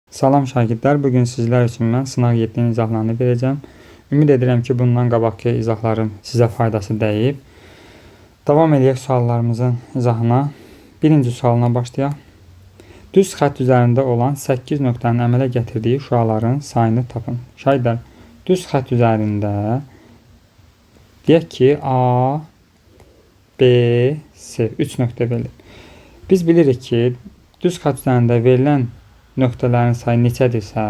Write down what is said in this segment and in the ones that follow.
Salam şagirdlər, bugün sizlər üçün mən sınaq 7-nin izahlarını verəcəm. Ümid edirəm ki, bundan qabaqki izahlarım sizə faydası dəyib. Davam edək suallarımızın izahına. Birinci sualına başlayaq. Düz xətt üzərində olan 8 nöqtənin əmələ gətirdiyi şüaların sayını tapın. Şagirdlər, düz xətt üzərində deyək ki, A, B, C 3 nöqtə verilir. Biz bilirik ki, düz xətt üzərində verilən nöqtələrin sayı neçədirsə,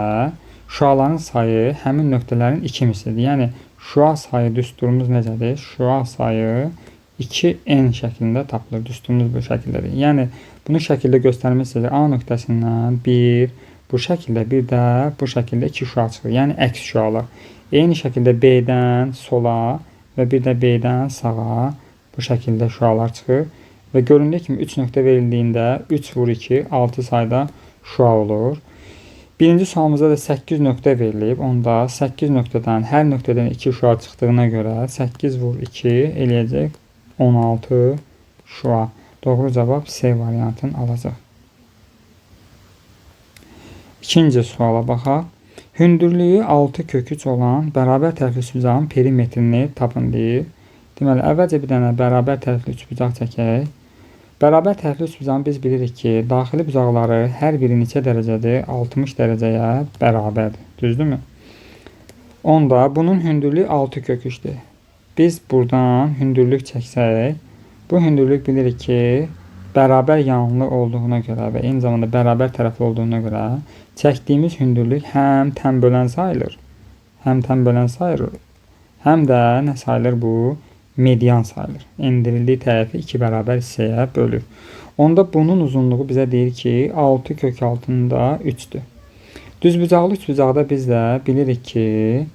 şüaların sayı həmin nöqtələrin 2 mislidir. Yəni, şüa sayı düsturumuz necədir? Şüa sayı 2n şəklində tapılır. Düsturumuz bu şəkildədir. Yəni, bunu şəkildə göstərmək istəyir. A nöqtəsindən 1, bu şəkildə, bir də bu şəkildə 2 şüa çıxır. Yəni, əks şüalar. Eyni şəkildə B-dən sola və bir də B-dən sağa bu şəkildə şüalar çıxır. Və göründüyü kimi 3 nöqtə verildiyində 3 vur 2, 6 sayda şüa olur. Birinci sualımızda da 8 nöqtə verilib. Onda 8 nöqtədən, hər nöqtədən 2 şüa çıxdığına görə 8 vur 2 eləyəcək 16 şüa. Doğru cavab C variantını alacaq. İkinci suala baxaq. Hündürlüyü 6 kök 3 olan bərabər tərəfli üçbucağın perimetrini tapın deyir. Deməli, əvvəlcə bir dənə bərabər tərəfli üçbucaq çəkək. Bərabər tərəfli üçbucağın biz bilirik ki, daxili bucaqları hər biri neçə dərəcədir? 60 dərəcəyə bərabərdir. Düzdürmü? Onda bunun hündürlüyü 6 kök 3'dür. Biz buradan hündürlük çəksək, bu hündürlük bilirik ki, bərabər yanlı olduğuna görə və eyni zamanda bərabər tərəfli olduğuna görə çəkdiyimiz hündürlük həm tən bölən sayılır, həm də nə sayılır bu? Median sayılır. Endirildiyi tərəfi 2 bərabər hissəyə bölür. Onda bunun uzunluğu bizə deyir ki, 6 kök altında 3'dür. Düzbucaqlı üçbucaqda biz də bilirik ki,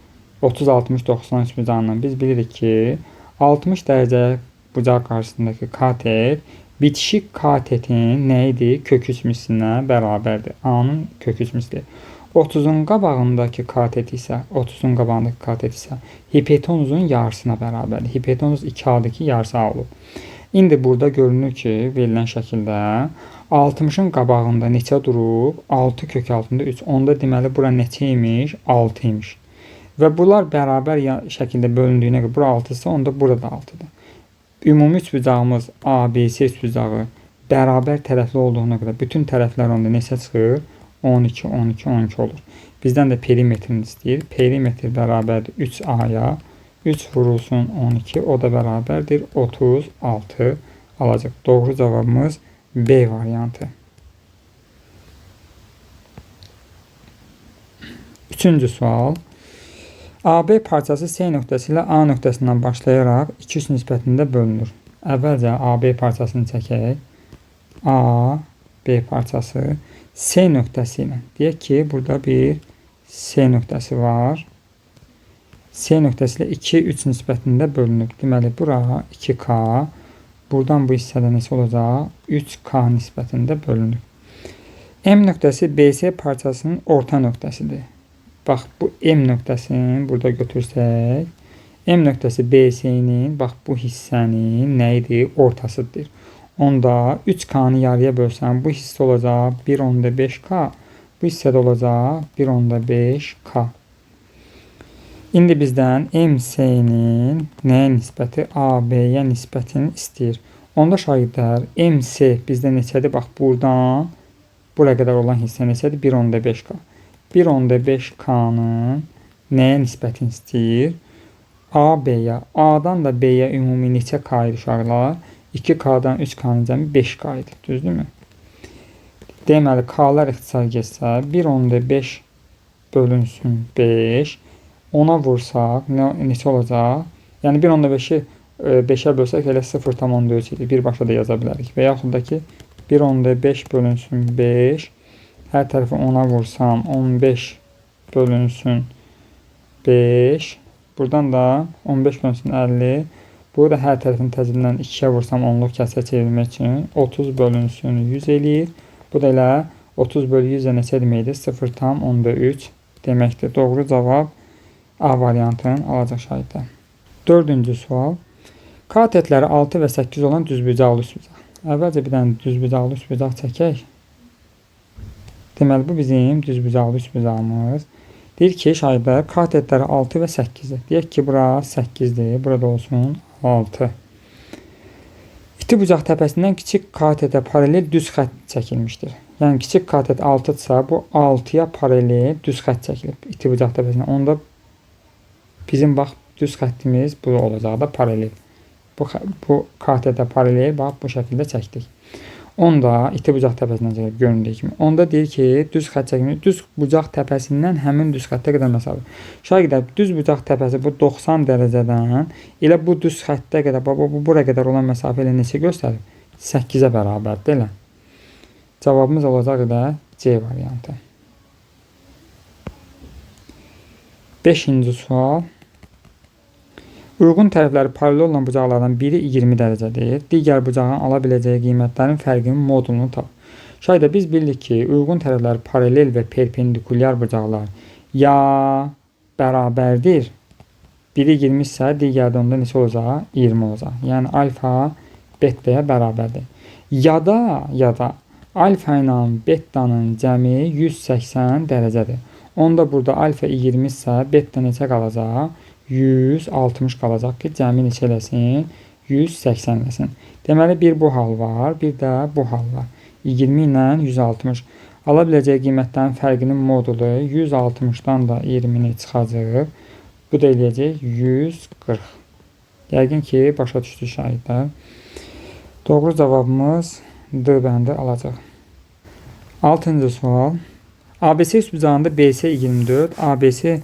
30-60-90 üçbucağından biz bilirik ki, 60 dərəcə bucaq qarşısındakı katet bitişik katetin nə idi? Kök 3 mislinə bərabərdir. A-nın kök 3 misli. 30'un qabağındakı katet isə hipotenuzun yarısına bərabərdir. Hipotenuz 2A-dakı yarısı A olub. İndi burada görünür ki, verilən şəkildə 60'ın qabağında neçə durub? 6 kök altında 3. Onda deməli, bura neçə imiş? 6 imiş. Və bunlar bərabər şəkildə bölündüyünə görə, bura 6 isə, onda burada 6'dır. Ümumi üçbucağımız ABC üçbucağı bərabər tərəfli olduğuna görə bütün tərəflər onda neçə çıxır? 12, 12, 12 olur. Bizdən də perimetrini istəyir. Perimetr bərabərdir 3A-ya. 3 vurulsun 12, o da bərabərdir 36 alacaq. Doğru cavabımız B variantı. Üçüncü sual. AB parçası C nöqtəsi ilə A nöqtəsindən başlayaraq 2-3 nisbətində bölünür. Əvvəlcə AB parçasını çəkək. A, B parçası C nöqtəsi ilə. Deyək ki, burada bir C nöqtəsi var. C nöqtəsi ilə 2-3 nisbətində bölünür. Deməli, bura 2K. Buradan bu hissədə neçə olacaq? 3K nisbətində bölünür. M nöqtəsi BC parçasının orta nöqtəsidir. Bax, bu M nöqtəsini burada götürsək, M nöqtəsi BC-nin, bax, bu hissənin nə idi? Ortasıdır. Onda 3K'nı yarıya bölsəm, bu hissə olacaq 1/5K. Bu hissədə olacaq 1/5K. İndi bizdən MC-nin nəyə nisbəti? AB-yə nisbətini istəyir. Onda şagirdlər, MC bizdə neçədir? Bax, buradan buraya qədər olan hissə neçədir? 1/5K. 1/5K'nın nəyə nisbətini istəyir? AB-yə. A-dan da B-yə ümumi neçə K idi uşaqlar? 2K'dan 3K'nın cəmi 5K idi. Düzdürmü? Deməli, K'lar ixtisar getsə, 1/5 bölünsün 5. Ona vursaq, neçə olacaq? Yəni, 1/5'i 5'ə bölsək, elə 0,4 idi. Birbaşa da yaza bilərik. Və yaxud da ki, 1/5 bölünsün 5. Hər tərəfi 10'a vursam, 15 bölünsün 5. Buradan da 15 bölünsün 50. Burada hər tərəfini təzimdən 2'yə vursam, onluq kəsə çevirmək üçün 30 bölünsün 100 eləyir. Bu da elə 30 bölü 100 neçə deməkdir? 0,3 deməkdir. Doğru cavab A variantını alacaq şahidlər. Dördüncü sual. Katetləri 6 və 8 olan düzbucaqlı üçbucaq. Əvvəlcə bir dənə düzbucaqlı üçbucaq çəkək. Deməli, bu bizim düzbucaqlı üçbucağımız. Deyir ki, şagirdlər katetləri 6 və 8-dir. Deyək ki, bura 8-dir, burada olsun 6. İti bucaq təpəsindən kiçik katetə paralel düz xətt çəkilmişdir. Yəni, kiçik katet 6-dırsa, bu 6-ya paralel düz xətt çəkilib. İti bucaq təpəsindən. Onda bizim bax, düz xəttimiz bu olacaq da paralel. Bu katetə paralel, bax, bu şəkildə çəkdik. Onda iti bucaq təpəsindən çəkilib göründüyü kimi. Onda deyir ki, düz xətt çəkilmiş, düz bucaq təpəsindən həmin düz xəttə qədər məsafə. Şagirdlər, düz bucaq təpəsi bu 90 dərəcədən elə bu düz xəttə qədər, bu bura qədər olan məsafə ilə neçə göstərir? 8-ə bərabərdir elə. Cavabımız olacaq da C variantı. 5-ci sual. Uyğun tərəfləri paralel olan bucaqlardan biri 20 dərəcədir. Digər bucağın ala biləcəyi qiymətlərin fərqinin modulunu tap. Şayda biz bilirik ki, uyğun tərəfləri paralel və perpendikulyar bucaqlar ya bərabərdir. Biri 20 isə digərdə onda neçə olacaq? 20 olacaq. Yəni alfa betaya bərabərdir. Ya da alfa ilə betanın cəmi 180 dərəcədir. Onda burada alfa 20 isə beta neçə qalacaq? 160 qalacaq ki, cəmi neçə eləsin? 180 eləsin. Deməli, bir bu hal var, bir də bu hal var. 20 ilə 160. Ala biləcəyi qiymətlərin fərqinin modulu 160-dan da 20-ni çıxacaq. Bu da eləyəcək 140. Yəqin ki, başa düşdü şahidlər. Doğru cavabımız D bəndi alacaq. 6-cı sual. ABC üçbucağında BC 24, ABC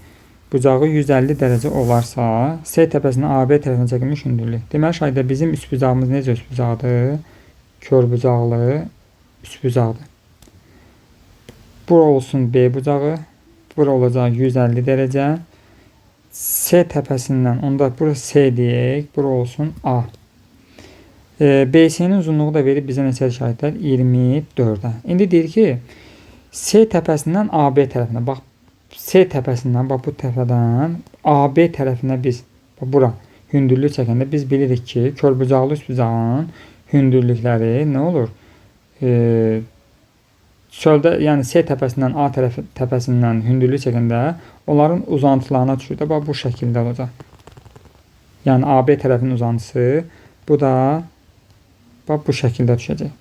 bucağı 150 dərəcə olarsa, C təpəsindən AB tərəfinə çəkilmiş hündürlük. Deməli, şahidlər, bizim üçbucağımız necə üçbucaqdır? Körbucaqlı üçbucaqdır. Bura olsun B bucağı, bura olacaq 150 dərəcə. C təpəsindən, onda bura C deyək, bura olsun A. BC-nin uzunluğu da verib bizə neçə şahidlər? 24-ə. İndi deyir ki, C təpəsindən AB tərəfinə, bax, C təpəsindən, bax, bu təpədən AB tərəfinə biz, bax, bura hündürlük çəkəndə biz bilirik ki, körbucaqlı üçbucağın hündürlükləri nə olur? Çöldə, yəni C təpəsindən A təpəsindən hündürlük çəkəndə onların uzantılarına düşür də, bax, bu şəkildə olacaq. Yəni AB tərəfinin uzantısı, bu da bax, bu şəkildə düşəcək.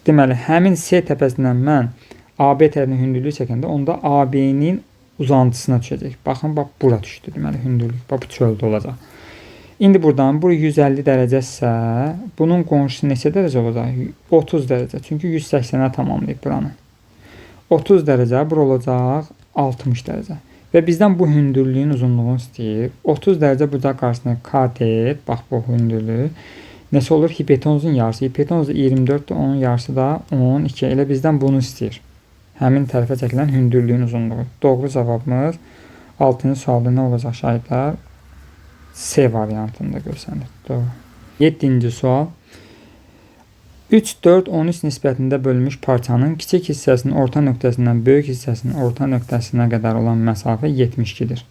Deməli, həmin C təpəsindən mən AB tərəfinə hündürlük çəkəndə, onda AB-nin uzantısına düşəcək. Baxın, bax, bura düşdü, deməli, hündürlük. Bax, bu çöldə olacaq. İndi buradan, bura 150 dərəcə isə, bunun qonşusu neçə dərəcə olacaq? 30 dərəcə. Çünki 180-ə tamamlayıb buranı. 30 dərəcə, bura olacaq 60 dərəcə. Və bizdən bu hündürlüyün uzunluğunu istəyir. 30 dərəcə bucaq qarşısında katet, bax, bu hündürlük. Neçə olur? Hipotenuzun yarısı. Hipotenuz 24-dür, onun yarısı da 12. Elə bizdən bunu istəyir. Həmin tərəfə çəkilən hündürlüyün uzunluğu. Doğru cavabımız 6-cı sualda nə olacaq şahidlər? C variantında görsənir. Doğru. 7-ci sual. 3, 4, 13 nisbətində bölünmüş parçanın kiçik hissəsinin orta nöqtəsindən böyük hissəsinin orta nöqtəsinə qədər olan məsafə 72-dir.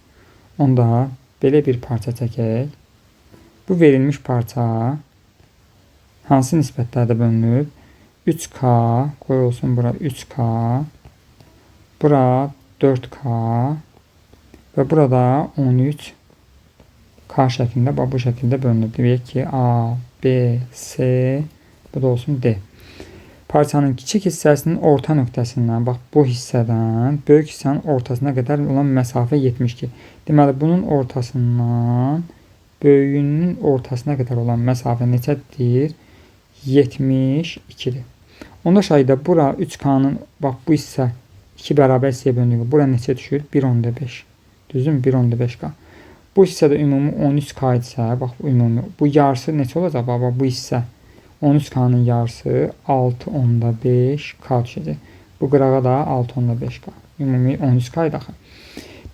Onda belə bir parça çəkək. Bu verilmiş parça hansı nisbətlərdə bölünüb? 3K, qoy olsun bura 3K, bura 4K və burada 13K şəklində, bu şəkildə bölünüb. Deyək ki, A, B, C, bu da olsun D. Parçanın kiçik hissəsinin orta nöqtəsindən, bax, bu hissədən böyük hissənin ortasına qədər olan məsafə 72. Deməli, bunun ortasından böyüyünün ortasına qədər olan məsafə neçədir? 72-dir. Onda şahiddə bura 3K-nın, bax, bu hissə 2 bərabər hissəyə bölündüyü, bura neçə düşür? 1.5. Düzdür mü? 1.5K. Bu hissədə ümumi 13K idisə, bax, bu yarısı neçə olacaq? Bax, bu hissə 13K-nın yarısı 6.5K düşəcək. Bu qırağa da 6.5K. Ümumi 13K idi axı.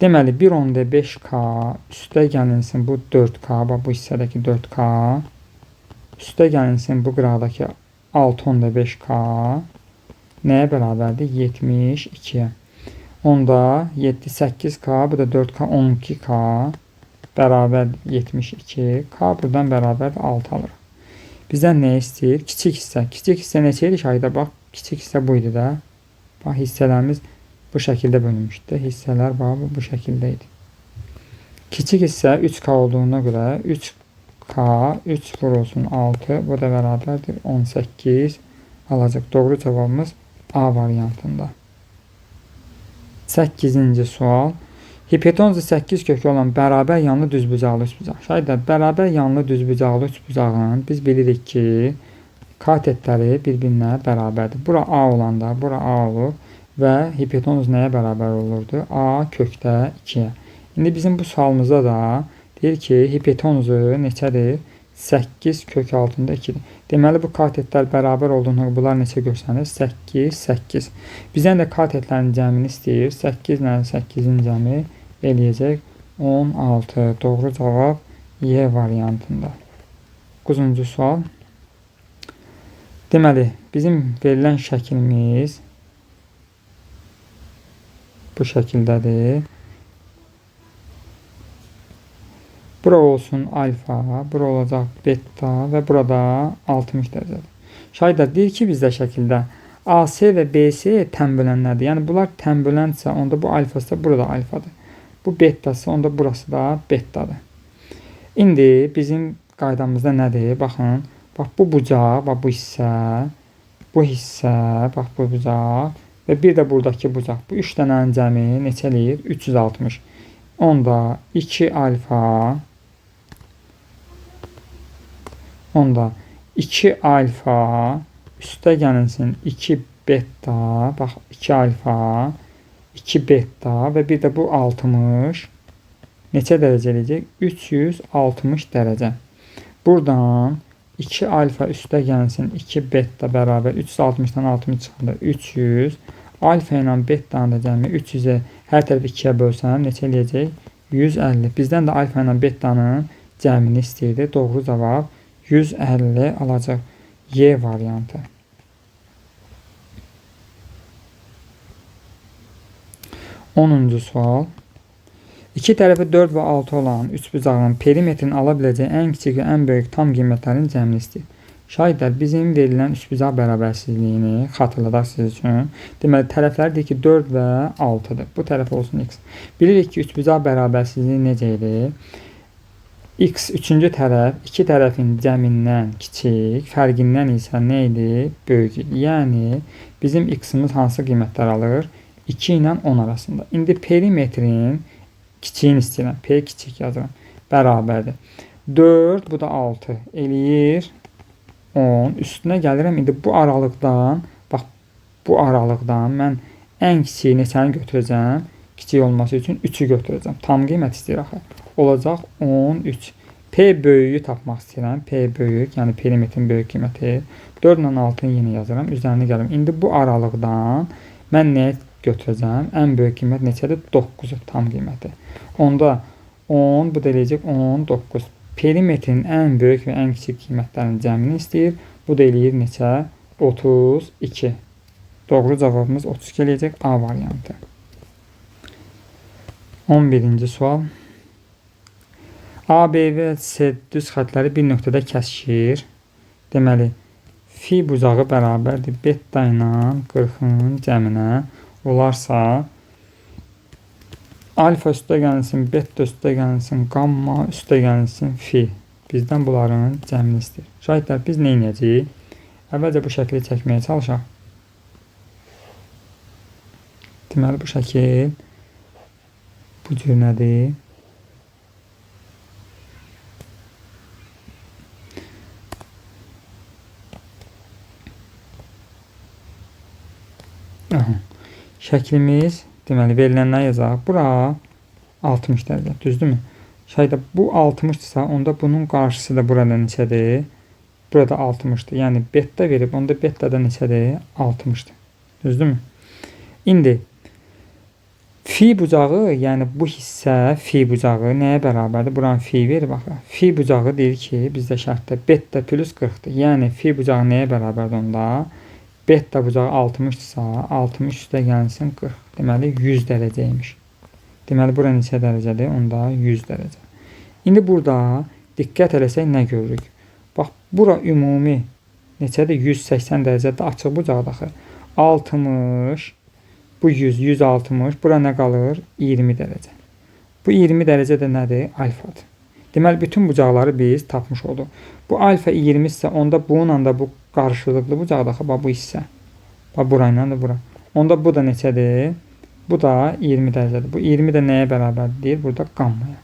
Deməli, 1.5K üstə gəlinsin bu 4K, bax, bu hissədəki 4K üstə gəlinsin bu qıraqdakı 6.5K nəyə bərabərdir? 72-yə. Onda 7, 8K, bu da 4K, 12K bərabər 72K, buradan bərabər 6 alırıq. Bizdən nə istəyir? Kiçik hissə. Kiçik hissə neçə idi şahidə? Bax, kiçik hissə bu idi də. Bax, hissələrimiz bu şəkildə bölünmüşdü. Hissələr bu şəkildə idi. Kiçik hissə 3K olduğuna görə 3K 3 vurulsun 6, bu da bərabərdir 18 alacaq. Doğru cavabımız A variantında. 8-ci sual. Hipotenuzu 8 kökü olan bərabər yanlı düzbucaqlı üçbucaq. Şahidlər, bərabər yanlı düzbucaqlı üçbucağın biz bilirik ki, katetləri bir-birinə bərabərdir. Bura A olanda bura A olur və hipotenuz nəyə bərabər olurdu? A kökdə 2-yə. İndi bizim bu sualımızda da deyir ki, hipotenuzu neçədir? 8 kök altında 2-dir. Deməli, bu katetlər bərabər olduğuna bunlar neçə görsənir? 8, 8. Bizdən də katetlərin cəmini istəyir. 8 ilə 8-in cəmi eləyəcək 16. Doğru cavab Y variantında. 9-cu sual. Deməli, bizim verilən şəklimiz bu şəkildədir. Bura olsun alfa, bura olacaq beta və burada 60 dərəcədir. Şahidlər, deyir ki, bizdə şəkildə AC və BC tənbölənlərdir. Yəni, bunlar tənböləndirsə, onda bu alfası da burada alfadır. Bu betası, onda burası da betadır. İndi bizim qaydamızda nədir? Baxın, bax, bu bucaq, bax, bu hissə, bax, bu bucaq və bir də buradakı bucaq. Bu 3 dənənin cəmi neçə eləyir? 360. Onda 2 alfa, onda 2 alfa üstə gəlinsin 2 beta, bax 2 alfa, 2 beta və bir də bu 60 neçə dərəcə eləyəcək? 360 dərəcə. Buradan 2 alfa üstə gəlinsin 2 beta bərabər 360-dan 60 çıxanda 300. Alfa ilə betanın da cəmi 300-ə hər tərəfi 2-yə bölsəm neçə eləyəcək? 150. Bizdən də alfa ilə betanın cəmini istəyirdi. Doğru cavab 150 alacaq. Y variantı. 10-cu sual. İki tərəfi 4 və 6 olan üçbucağın perimetrini ala biləcəyi ən kiçik və ən böyük tam qiymətlərin cəmini istəyir. Şahidlər, bizim verilən üçbucaq bərabərsizliyini xatırladaq siz üçün. Deməli, tərəflər deyir ki, 4 və 6-dır. Bu tərəf olsun x. Bilirik ki, üçbucaq bərabərsizliyi necə idi? X üçüncü tərəf iki tərəfin cəmindən kiçik, fərqindən isə nə idi? Böyük idi. Yəni, bizim x-imiz hansı qiymətlər alır? 2 ilə 10 arasında. İndi perimetrin kiçiyini istəyirəm. P kiçik yazıram. Bərabərdir. 4, bu da 6 eləyir 10. Üstünə gəlirəm. İndi bu aralıqdan, bax, bu aralıqdan mən ən kiçiyi neçəni götürəcəm? Kiçik olması üçün 3-ü götürəcəm. Tam qiymət istəyir axı. Olacaq 13. P böyüyü tapmaq istəyirəm. P böyük, yəni perimetrin böyük qiyməti. 4 ilə 6-nı yenə yazıram. Üzərinə gəlim. İndi bu aralıqdan mən nəyə götürəcəm? Ən böyük qiymət neçədir? 9 tam qiyməti. Onda 10, bu da eləyəcək 19. Perimetrin ən böyük və ən kiçik qiymətlərinin cəmini istəyir. Bu da eləyir neçə? 32. Doğru cavabımız 32 eləyəcək. A variantı. 11-ci sual. A, B və C düz xətləri bir nöqtədə kəsişir. Deməli, fi bucağı bərabərdir beta ilə 40-ın cəminə. Olarsa, alfa üstə gəlinsin, beta üstə gəlinsin, gamma üstə gəlinsin, fi. Bizdən bunların cəmini istəyir. Şahidlər, biz nə edəcəyik? Əvvəlcə bu şəkli çəkməyə çalışaq. Deməli, bu şəkil bu cür nədir? Şəklimiz, deməli, verilənlər yazaq. Bura 60 dərəcə, düzdürmü? Şayda bu 60-dırsa, onda bunun qarşısı da burada neçədir? Burada 60-dır. Yəni, beta verib, onda beta da neçədir? 60-dır. Düzdürmü? İndi, fi bucağı, yəni bu hissə fi bucağı nəyə bərabərdir? Buranın fi verir, baxaq. Fi bucağı deyir ki, bizdə şərtdə beta plus 40-dır. Yəni, fi bucağı nəyə bərabərdir onda? Beta bucağı 60-dırsa, 60 üstə gəlsin 40. Deməli, 100 dərəcəymiş. Deməli, bura neçə dərəcədir? Onda 100 dərəcə. İndi burada diqqət eləsək nə görürük? Bax, bura ümumi neçədir? 180 dərəcədə açıq bucaqdır. 60 Bu 100, 160. Bura nə qalır? 20 dərəcə. Bu 20 dərəcə də nədir? Alfadır. Deməli, bütün bucaqları biz tapmış olduq. Bu alfa 20 isə onda bununla da bu qarşılıqlı bucaqdakı bu hissə. Bura ilə də bura. Onda bu da neçədir? Bu da 20 dərəcədir. Bu 20 də nəyə bərabərdir? Burada qammaya.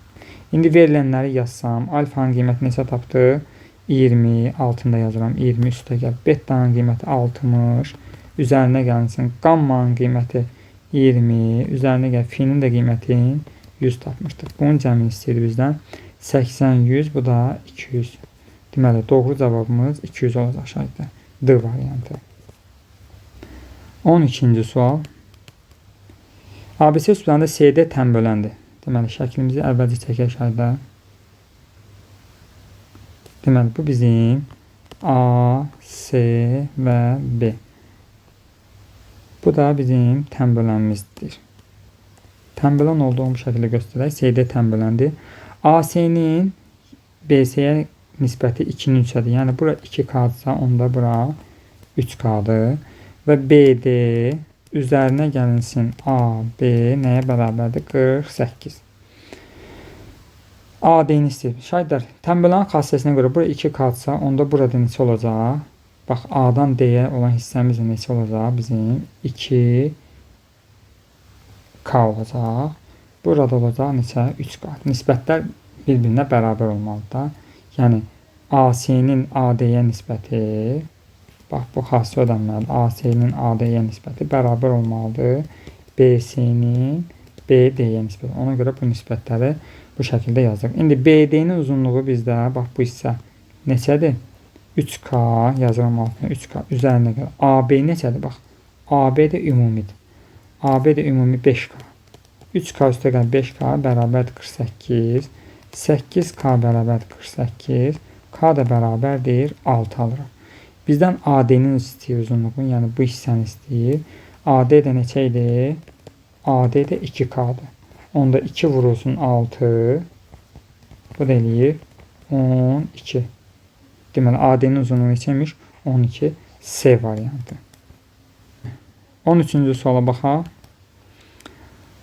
İndi verilənləri yazsam, alfanın qiyməti neçə tapdı? 20, altında yazıram. 20 üstə gəl. Betanın qiyməti 60. Üzərinə gəlsin. Qammanın qiyməti 20. Üzərinə gəl. Finin də qiymətin 100 tapmışdıq. Bunun cəmini istəyir bizdən. 80, 100. Bu da 200. Deməli, doğru cavabımız 200 olacaq şahidlər. D variantı. 12-ci sual. ABC üsbücağında CD tənböləndir. Deməli, şəklimizi əvvəlcə çəkək şahidlər. Deməli, bu bizim A, C və B. Bu da bizim tənbölənimizdir. Tənbölən olduğu şəkildə göstərək. CD tənböləndir. AC-nin BC-yə nisbəti 2-nin 3-ədir. Yəni, bura 2K-dırsa, onda bura 3K-dır. Və BD üzərinə gəlinsin AB nəyə bərabərdir? 48. AD-ni istəyir. Şahidlər, tənbölənin xassəsinə görə bura 2K-dırsa, onda burada neçə olacaq? Bax, A-dan D-yə olan hissəmiz neçə olacaq? Bizim 2K olacaq. Burada olacaq neçə? 3K. Nisbətlər bir-birinə bərabər olmalıdır. Yəni, AC-nin AD-yə nisbəti, bax, bu xassi ödənməlidir. AC-nin AD-yə nisbəti bərabər olmalıdır. BC-nin BD-yə nisbəti. Ona görə bu nisbətləri bu şəkildə yazdıq. İndi BD-nin uzunluğu bizdə, bax, bu hissə neçədir? 3K, yazıram altına 3K. Üzərinə görə. AB neçədir? Bax, AB də ümumidir. AB də ümumi 5K. 3K üstə gəl 5K bərabərdir 48. 8K bərabərdir 48. K da bərabərdir 6 alırıq. Bizdən AD-nin istəyir uzunluğunu, yəni bu hissəni istəyir. AD də neçə idi? AD də 2K-dır. Onda 2 vurulsun 6. Bu da eləyir 12. Deməli, AD-nin uzunluğu neçəymiş? 12. C variantı. 13-cü suala baxaq.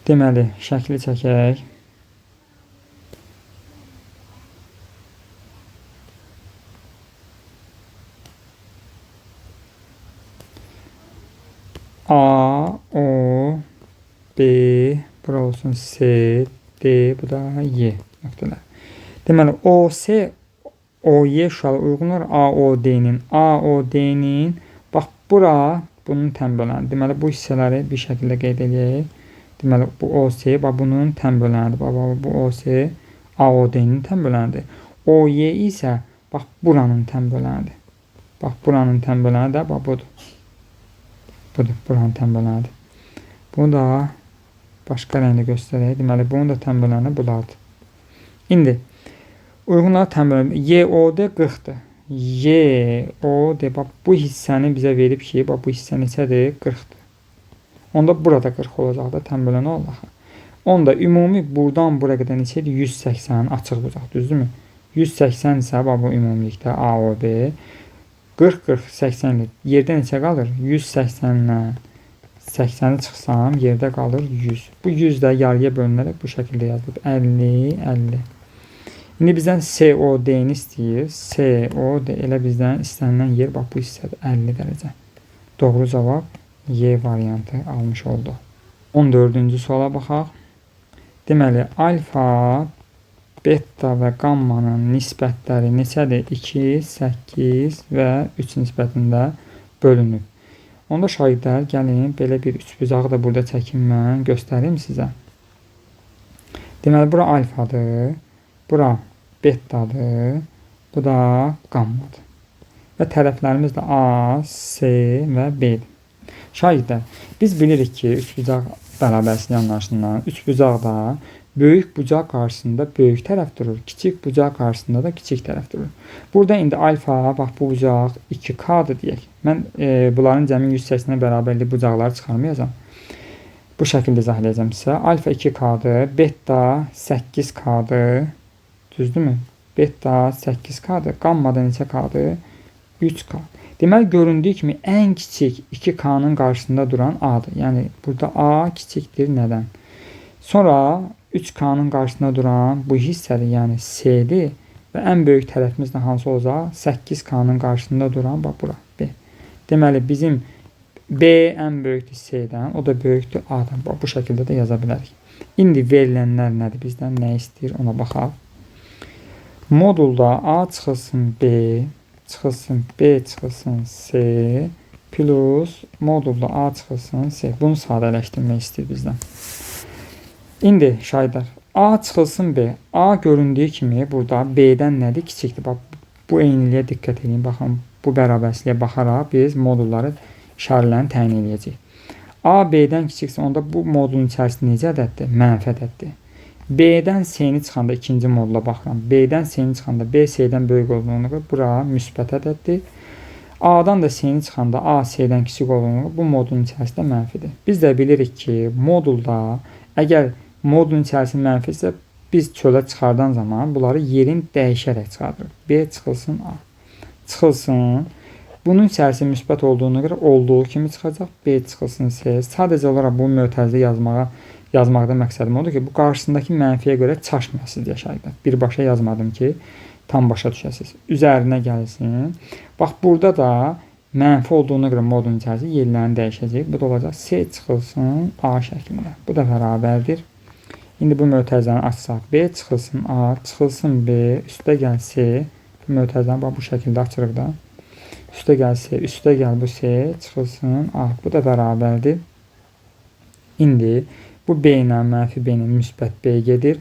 Deməli, şəkli çəkək. A, O, B, bura olsun C, D, bu da Y nöqtələr. Deməli, O, C, O, Y şüalı uyğunlar A, O, D-nin. A, O, D-nin, bax, bura bunun tənböləndir. Deməli, bu hissələri bir şəkildə qeyd edək. Deməli, bu OC, bax, bunun tənböləndir. Bax, bu OC, AOD-nin tənböləndir. OY isə, bax, buranın tənböləndir. Bax, buranın tənböləni də, bax, budur. Budur, buranın tənböləndir. Bunu da başqa rəngdə göstərək. Deməli, bunun da tənböləni bulardır. İndi, uyğunlar tənböləni, YOD 40-dır. YOD, bax, bu hissəni bizə verib ki, bax, bu hissə neçədir? 40-dır. Onda burada 40 olacaq da, tənböləni olacaq. Onda ümumi buradan bura qədər neçədir? 180 açıq bucaq, düzdürmü? 180 isə, bax, bu ümumilikdə AOB. 40, 40, 80, yerdə neçə qalır? 180-dən 80-i çıxsam, yerdə qalır 100. Bu 100 də yarıya bölünərək bu şəkildə yazılıb. 50, 50. İndi bizdən COD-ni istəyir. COD elə bizdən istənilən yer, bax, bu hissədir. 50 dərəcə. Doğru cavab Y variantı almış oldu. 14-cü suala baxaq. Deməli, alfa, beta və qammanın nisbətləri neçədir? 2, 8 və 3 nisbətində bölünüb. Onda şahidlər, gəlin, belə bir üçbucağı da burada çəkim mən göstərim sizə. Deməli, bura alfadır, bura betadır, bu da qammadır. Və tərəflərimiz də A, C və B-dir. Şahidlər, biz bilirik ki, üçbucaq bərabərsizlik anlayışından üçbucaqda böyük bucaq qarşısında böyük tərəf durur, kiçik bucaq qarşısında da kiçik tərəf durur. Burada indi alfa, bax, bu bucaq 2K-dır deyək. Mən bunların cəmi 180-ə bərabərli bucaqları çıxarmayacam. Bu şəkildə izah edəcəm sizə. Alfa 2K-dır, beta 8K-dır. Düzdürmü? Beta 8K-dır. Qamma da neçə K-dır? 3K. Deməli, göründüyü kimi ən kiçik 2K-nın qarşısında duran A-dır. Yəni, burada A kiçikdir nədən? Sonra 3K-nın qarşısında duran bu hissədir, yəni C-dir. Və ən böyük tərəfimiz də hansı olacaq? 8K-nın qarşısında duran, bax, bura, B. Deməli, bizim B ən böyükdür C-dən, o da böyükdür A-dan. Bax, bu şəkildə də yaza bilərik. İndi verilənlər nədir? Bizdən nə istəyir? Ona baxaq. Modulda A çıxılsın B, çıxılsın B, çıxılsın C, plus modulda A çıxılsın C. Bunu sadələşdirmək istəyir bizdən. İndi şahidlər, A çıxılsın B. A göründüyü kimi burada B-dən nədir? Kiçikdir. Bax, bu eyniliyə diqqət edin. Baxın, bu bərabərsizliyə baxaraq biz modulları işarələrini təyin edəcəyik. A B-dən kiçiksə, onda bu modulun içərisində necə ədəddir? Mənfi ədəddir. B-dən C-ni çıxanda ikinci modula baxıram. B-dən C-ni çıxanda B C-dən böyük olduğuna görə bura müsbət ədəddir. A-dan da C-ni çıxanda A C-dən kiçik olduğuna görə bu modulun içərisində mənfidir. Biz də bilirik ki, modulda əgər modulun içərisində mənfidirsə, biz çölə çıxardan zaman bunları yerin dəyişərək çıxardırıq. B çıxılsın A. Çıxılsın. Bunun içərisində müsbət olduğuna görə olduğu kimi çıxacaq. B çıxılsın C. Sadəcə olaraq bu mötərizə yazmaqda məqsədim odur ki, bu qarşısındakı mənfiyə görə çaşmayasınız yaşayda. Birbaşa yazmadım ki, tam başa düşəsiniz. Üzərinə gəlsin. Bax, burada da mənfi olduğuna görə modulun içərisində yerlərini dəyişəcək. Bu da olacaq C çıxılsın A şəklində. Bu da bərabərdir. İndi bu mötərizəni açsaq. B çıxılsın A, çıxılsın B, üstə gəl C. Bu mötərizəni bax, bu şəkildə açırıq da. Üstə gəl C, üstə gəl bu C, çıxılsın A. Bu da bərabərdir. İndi bu B ilə mənfi B-nin müsbət B gedir.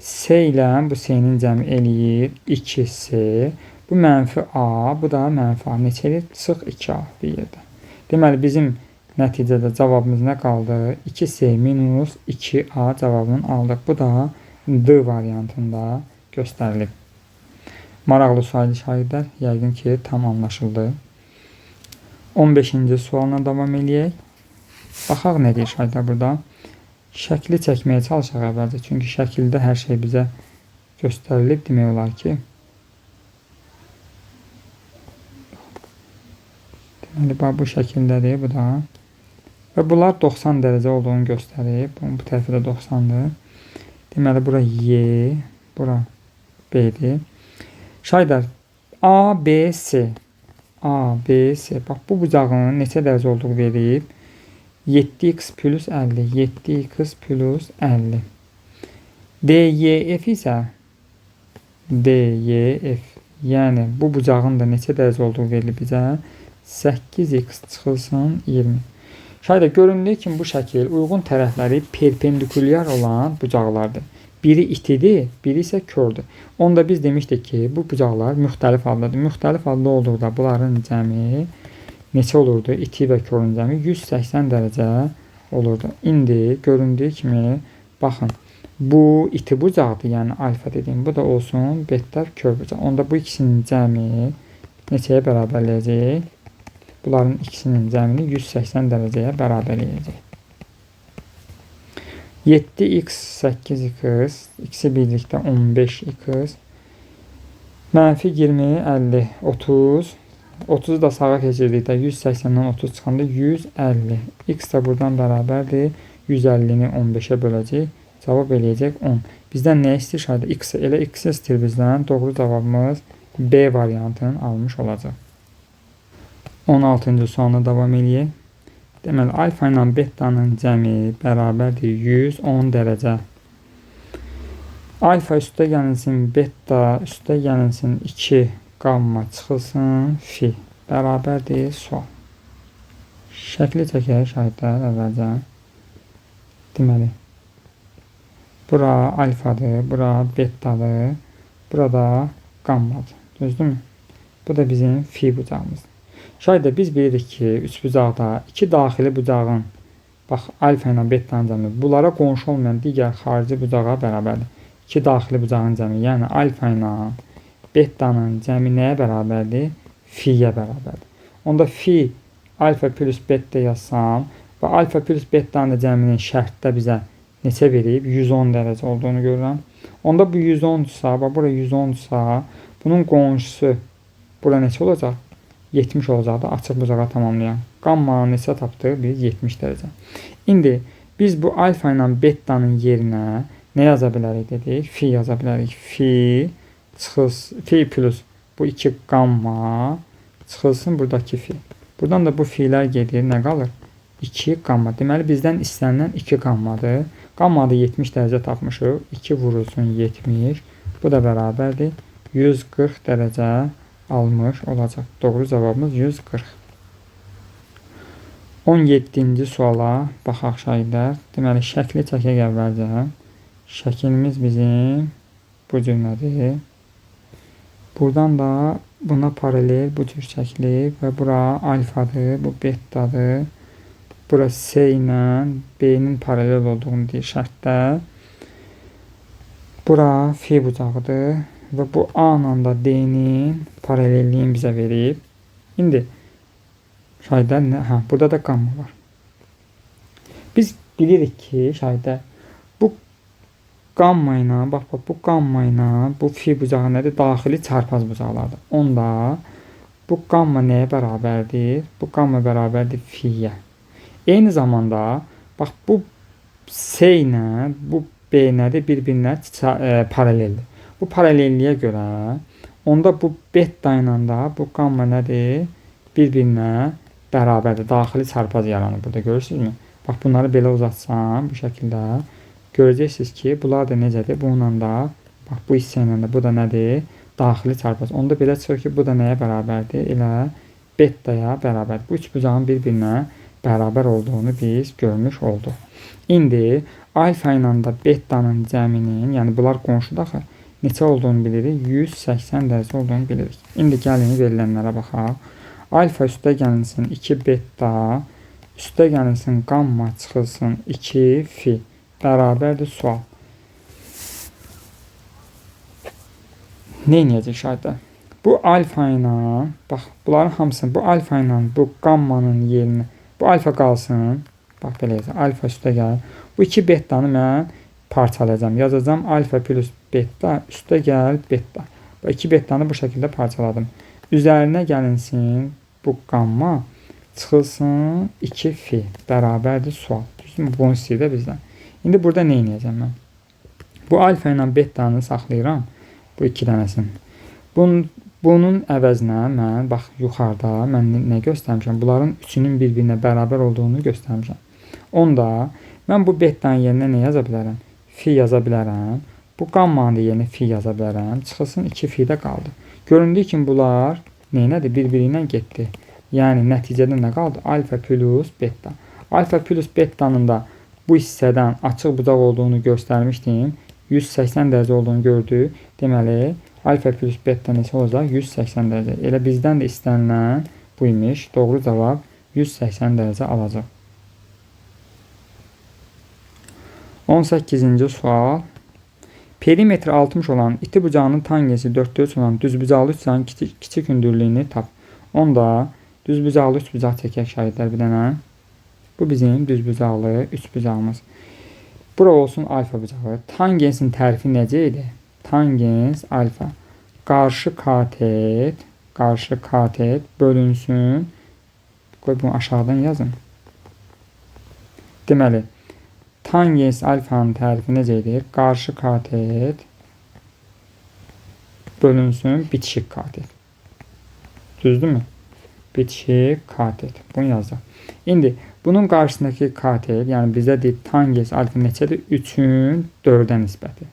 C ilə bu C-nin cəmi eləyir 2C. Bu mənfi A, bu da mənfi A. Neçə eləyir? Çıx 2A bir yerdə. Deməli, bizim nəticədə cavabımız nə qaldı? 2C minus 2A cavabını aldıq. Bu da D variantında göstərilib. Maraqlı sual şahidlər, yəqin ki, tam anlaşıldı. 15-ci sualına davam edək. Baxaq nə deyir şahidlər burada. Şəkli çəkməyə çalışaq əvvəlcə. Çünki şəkildə hər şey bizə göstərilib. Demək olar ki, deməli, bu şəkildədir, bu da. Və bunlar 90 dərəcə olduğunu göstərib. Bu tərəfi də 90-dır. Deməli, bura Y, bura B-dir. Şahidlər, A, B, C. A, B, C. Bax, bu bucağının neçə dərəcə olduğu verib. 7x plus 50. 7x plus 50. DYF isə DYF. Yəni, bu bucağın da neçə dərəcə olduğu verilib bizə. 8x çıxılsın 20. Şahidlər, göründüyü kimi bu şəkil uyğun tərəfləri perpendikulyar olan bucaqlardır. Biri itidir, biri isə kördür. Onda biz demişdik ki, bu bucaqlar müxtəlif adlıdır. Müxtəlif adlı olduqda bunların cəmi neçə olurdu? İti və körün cəmi 180 dərəcə olurdu. İndi göründüyü kimi, baxın, bu iti bucaqdır, yəni alfa dediyim. Bu da olsun beta kör bucaq. Onda bu ikisinin cəmi neçəyə bərabərləyəcək? Bunların ikisinin cəmini 180 dərəcəyə bərabərləyəcək. 7x, 8x, ikisi birlikdə 15x, mənfi 20, 50, 30, 30'u da sağa keçirdikdə 180-dən 30 çıxanda 150. X də buradan bərabərdir. 150-ni 15-ə böləcək. Cavab eləyəcək 10. Bizdən nə istəyir şahidi? X, elə X istəyir bizdən. Doğru cavabımız B variantını almış olacaq. 16-cı sualına davam eləyək. Deməli, alfa ilə betanın cəmi bərabərdir 110 dərəcə. Alfa üstə gəlinsin, beta üstə gəlinsin 2 qamma çıxılsın fi bərabərdir sual. Şəkli çəkək şahidlər əvvəlcə. Deməli, bura alfadır, bura betadır, burada qammadır. Düzdürmü? Bu da bizim fi bucağımızdır. Şahidlər, biz bilirik ki, üç bucaqda iki daxili bucağın, bax, alfa ilə betanın cəmi, bunlara qonşu olmayan digər xarici bucağa bərabərdir. İki daxili bucağın cəmi, yəni alfa ilə betanın cəmi nəyə bərabərdir? Fiyə bərabərdir. Onda fi alfa plus beta yazsam və alfa plus betanın cəminin şərtdə bizə neçə verib? 110 dərəcə olduğunu görürəm. Onda bu 110-sa, bax, bura 110-sa, bunun qonşusu bura neçə olacaq? 70 olacaqdı açıq bucağa tamamlayan. Qammanı neçə tapdıq? Biz 70 dərəcə. İndi biz bu alfa ilə betanın yerinə nə yaza bilərik dedik? Fi yaza bilərik. Fi plus bu 2 qamma çıxılsın buradakı fi. Buradan da bu fi'lər gedir. Nə qalır? 2 qamma. Deməli bizdən istənilən 2 qammadır. Qammada 70 dərəcə tapmışıq. 2 vurulsun 70. Bu da bərabərdir. 140 dərəcə almış olacaq. Doğru cavabımız 140. 17-ci suala baxaq şahidlər. Deməli şəkli çəkək əvvəlcə. Şəklimiz bizim bu cürlədir. Buradan da buna paralel bu cür çəkilir və bura alfadır, bu betadır. Bura S ilə B'nin paralel olduğunu deyir şərtdə. Bura fi bucağıdır və bu A ilə da D'nin paralelliyini bizə verib. İndi şahidlər nə? Burada da qamma var. Biz bilirik ki, şahidlər bu qamma ilə, bax bu qamma ilə bu fi bucağı nədir? Daxili çarpaz bucaqlardır. Onda bu qamma nəyə bərabərdir? Bu qamma bərabərdir fiyə. Eyni zamanda bax bu S ilə bu B nədir? Bir-birinə paraleldir. Bu paralelliyə görə onda bu beta ilə də bu qamma nədir? Bir-birinə bərabərdir. Daxili çarpaz yaranır burada. Görürsünüzmü? Bax bunları belə uzatsam bu şəkildə görəcəksiniz ki, bunlar da necədir? Bununla da bax bu hissə ilə də bu da nədir? Daxili çarpaz. Onda belə çıxır ki, bu da nəyə bərabərdir? Elə betaya bərabərdir. Bu üç bucağın bir-birinə bərabər olduğunu biz görmüş olduq. İndi alfa ilə də betanın cəminin, yəni bunlar qonşuda axı, neçə olduğunu bilirik? 180 dərəcə olduğunu bilirik. İndi gəlin verilənlərə baxaq. Alfa üstə gəlinsin 2 beta, üstə gəlinsin qamma çıxılsın 2 fi bərabərdir sual. Nə edəcək şahidlər? Bu alfa ilə, bax bunların hamısını, bu alfa ilə bu qammanın yerinə, bu alfa qalsın, bax belə yazaq, alfa üstə gəl. Bu 2 betanı mən parçalayacağım. Yazacağım alfa plus beta üstə gəl beta. Bu 2 betanı bu şəkildə parçaladım. Üzərinə gəlinsin bu qamma çıxılsın 2 fi bərabərdir sual. Düzdürmü? Bunu istəyir də bizdən. İndi burada nə edəcəm mən? Bu alfa ilə betanı saxlayıram. Bu 2 dənəsini. Bunun əvəzinə mən bax yuxarıda mən nə göstərmişəm? Bunların üçünün bir-birinə bərabər olduğunu göstərmişəm. Onda mən bu betanın yerinə nə yaza bilərəm? Fi yaza bilərəm. Bu qammanın yerinə fi yaza bilərəm. Çıxılsın 2 fi də qaldı. Göründüyü kimi bunlar neynədir? Bir-biri ilə getdi. Yəni nəticədə nə qaldı? Alfa plus beta. Alfa plus betanın da bu hissədən açıq bucaq olduğunu göstərmişdim. 180 dərəcə olduğunu gördük. Deməli, alfa plus beta neçə olacaq? 180 dərəcə. Elə bizdən də istənilən bu imiş. Doğru cavab 180 dərəcə alacaq. 18-ci sual. Perimetr 60 olan iti bucağının tangensi 4-4 olan düzbucaqlı üçbucağın kiçik hündürlüyünü tap. Onda düzbucaqlı üçbucaq çəkək şahidlər bir dənə. Bu bizim düzbucaqlı üçbucağımız. Bura olsun alfa bucağı. Tangensin tərifi necə idi? Tangens alfa. Qarşı katet bölünsün. Qoy bunu aşağıdan yazın. Deməli, tangens alfanın tərifi necə idi? Qarşı katet bölünsün bitişik katet. Düzdürmü? Bitişik katet. Bunu yazdıq. İndi bunun qarşısındakı katet, yəni bizə deyir tangens alfa neçədir? 3-ün 4-ə nisbəti.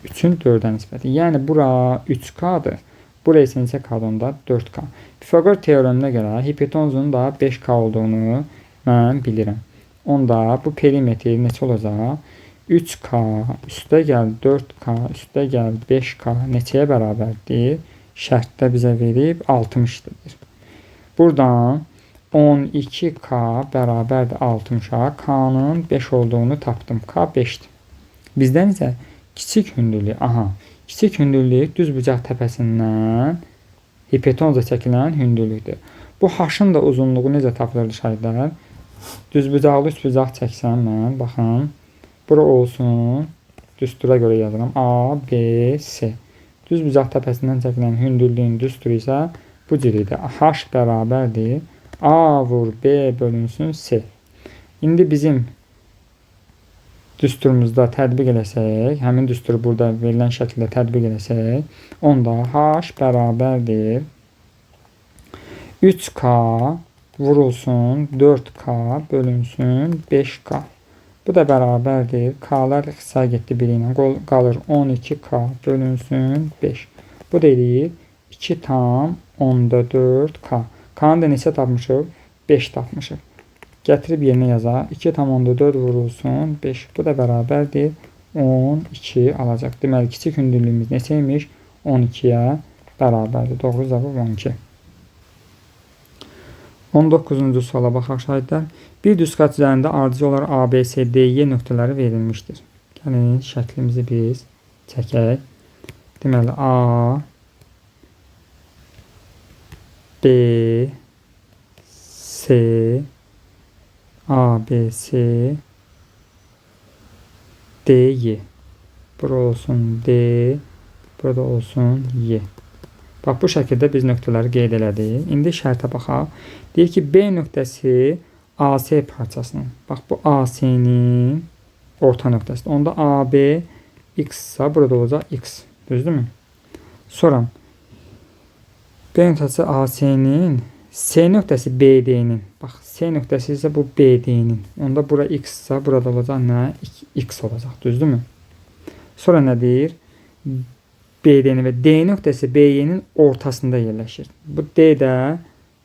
3-ün 4-ə nisbəti. Yəni bura 3K-dır. Bura isə neçə K-dır onda? 4K. Pifaqor teoreminə görə hipotenuzun da 5K olduğunu mən bilirəm. Onda bu perimetr neçə olacaq? 3K üstə gəl 4K üstə gəl 5K neçəyə bərabərdir? Şərtdə bizə verib 60-dır. Buradan 12K bərabərdir 60-a. K-nın 5 olduğunu tapdım. K 5-dir. Bizdən isə kiçik hündürlük. Kiçik hündürlük düz bucaq təpəsindən hipotenuza çəkilən hündürlükdür. Bu H-ın da uzunluğu necə tapılırdı şahidlər? Düz bucaqlı üç bucaq çəksəm mən, baxın. Bura olsun. Düstura görə yazıram. A, B, C. Düz bucaq təpəsindən çəkilən hündürlüyün düsturu isə bu cür idi. H bərabərdir A vur B bölünsün C. İndi bizim düsturumuzda tətbiq eləsək, həmin düsturu burada verilən şəkildə tətbiq eləsək, onda H bərabərdir 3K vurulsun 4K bölünsün 5K. Bu da bərabərdir. K'lar xısa getdi biri ilə. Qalır 12K bölünsün 5. Bu da eləyir 2 tam 10'da 4K. K'nı da neçə tapmışıq? 5 tapmışıq. Gətirib yerinə yazaq. 2 tam 10'da 4 vurulsun 5. Bu da bərabərdir 12 alacaq. Deməli, kiçik hündürlüyümüz neçəymiş? 12'yə bərabərdir. Doğru cavab 12. 19-cu suala baxaq şahidlər. Bir düzqat üzərində ardıcı olaraq A, B, C, D, Y nöqtələri verilmişdir. Gəlin şəklimizi biz çəkək. Deməli A, B, C, A, B, C, D, Y. Burada olsun D, burada olsun Y. Bax, bu şəkildə biz nöqtələri qeyd elədik. İndi şərtə baxaq. Deyir ki, B nöqtəsi AC parçasının. Bax, bu AC-nin orta nöqtəsidir. Onda AB X-sa burada olacaq X. Düzdürmü? Sonra B nöqtəsi AC-nin C nöqtəsi BD-nin. Bax, C nöqtəsi isə bu BD-nin. Onda bura X-sa burada olacaq nə? X olacaq. Düzdürmü? Sonra nə deyir? BD-nin və D nöqtəsi BY-nin ortasında yerləşir. Bu D də,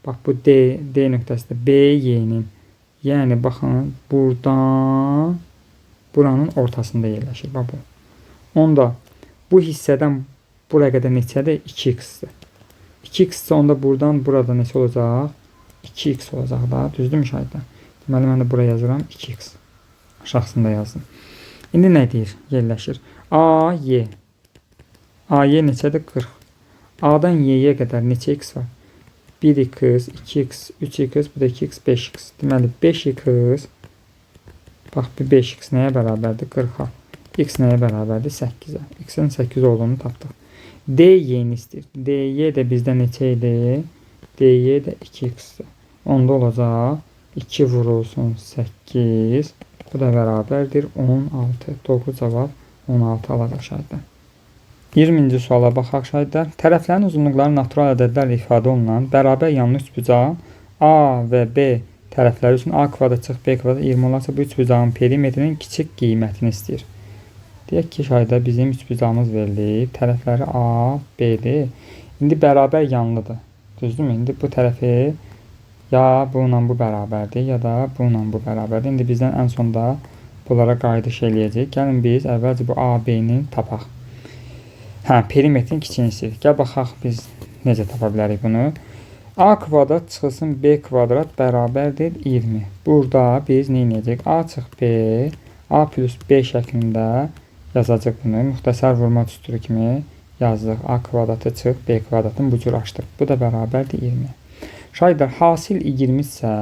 bax, bu D nöqtəsi də BY-nin, yəni baxın, buradan buranın ortasında yerləşir. Bax, bu. Onda bu hissədən buraya qədər neçədir? 2x-dir. 2x-sə onda buradan burada neçə olacaq? 2x olacaq da. Düzdür müşahidlər? Deməli, mən də buraya yazıram 2x. Aşağısında yazdım. İndi nə deyir? Yerləşir. A, Y. AY neçədir? 40. A'dan Y'yə qədər neçə x var? 1x, 2x, 3x, bu da 2x, 5x. Deməli 5x, bax, bu 5x nəyə bərabərdir? 40-a. X nəyə bərabərdir? 8-ə. X-in 8 olduğunu tapdıq. DY-ni istəyir. DY də bizdə neçə idi? DY də 2x-dir. Onda olacaq 2 vurulsun 8. Bu da bərabərdir 16. Doğru cavab 16 alacaq şahidlər. 20-ci suala baxaq şahidlər. Tərəflərin uzunluqları natural ədədlərlə ifadə olunan bərabər yanlı üçbucağın A və B tərəfləri üçün A kvadrat çıx B kvadrat 20 olarsa bu üçbucağın perimetrinin kiçik qiymətini istəyir. Deyək ki, şahidlər, bizim üçbucağımız verilib. Tərəfləri A, B-dir. İndi bərabər yanlıdır. Düzdürmü? İndi bu tərəfi ya bununla bu bərabərdir, ya da bununla bu bərabərdir. İndi bizdən ən sonda bunlara qayıdış eləyəcək. Gəlin biz əvvəlcə bu A, B-ni tapaq. Perimetrin kiçiyini istəyirik. Gəl baxaq biz necə tapa bilərik bunu. A kvadrat çıxılsın B kvadrat bərabərdir 20. Burada biz nə edəcək? A çıx B, A plus B şəklində yazacaq bunu. Müxtəsər vurma düsturu kimi yazdıq. A kvadratı çıx B kvadratını bu cür açdıq. Bu da bərabərdir 20. Şahidlər, hasil 20 isə,